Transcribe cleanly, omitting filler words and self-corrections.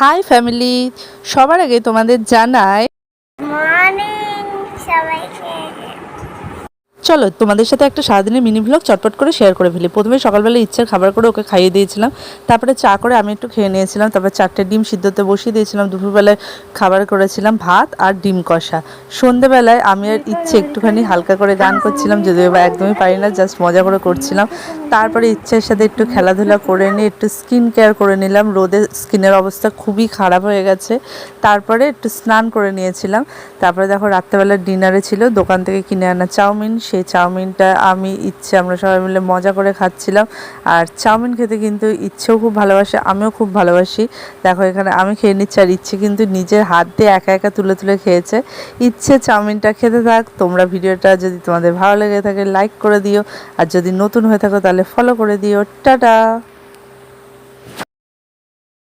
High family, সবার আগে তোমাদের জানাই মর্নিং সবাইকে। চলো তোমাদের সাথে একটা সারাদিনের মিনি ভ্লগ চটপট করে শেয়ার করে ফেলি। প্রথমে সকালবেলা ইচ্ছের খাবার করে ওকে খাইয়ে দিয়েছিলাম, তারপরে চা করে আমি একটু খেয়ে নিয়েছিলাম, তারপরে 4টে ডিম সিদ্ধতে বসিয়ে দিয়েছিলাম। দুপুরবেলায় খাবার করেছিলাম ভাত আর ডিম কষা। সন্ধেবেলায় আমি আর ইচ্ছে একটুখানি হালকা করে গান করছিলাম, যদিও বা একদমই পারি না, জাস্ট মজা করে করছিলাম। তারপরে ইচ্ছের সাথে একটু খেলাধুলা করে নিয়ে একটু স্কিন কেয়ার করে নিলাম, রোদে স্কিনের অবস্থা খুবই খারাপ হয়ে গেছে। তারপরে একটু স্নান করে নিয়েছিলাম। তারপরে দেখো রাত্রেবেলার ডিনারে ছিল দোকান থেকে কিনে আনা চাউমিন, সেই চাউমিনটা আমি ইচ্ছে আমরা সবাই মিলে মজা করে খাচ্ছিলাম। আর চাউমিন খেতে কিন্তু ইচ্ছেও খুব ভালোবাসে, আমিও খুব ভালোবাসি। দেখো এখানে আমি খেয়ে নিচ্ছি আর ইচ্ছে কিন্তু নিজের হাত দিয়ে একা একা তুলে তুলে খেয়েছে। ইচ্ছে চাউমিনটা খেতে থাক। তোমরা ভিডিওটা যদি তোমাদের ভালো লেগে থাকে লাইক করে দিও, আর যদি নতুন হয়ে থাকো তাহলে ফলো করে দিও। টাটা।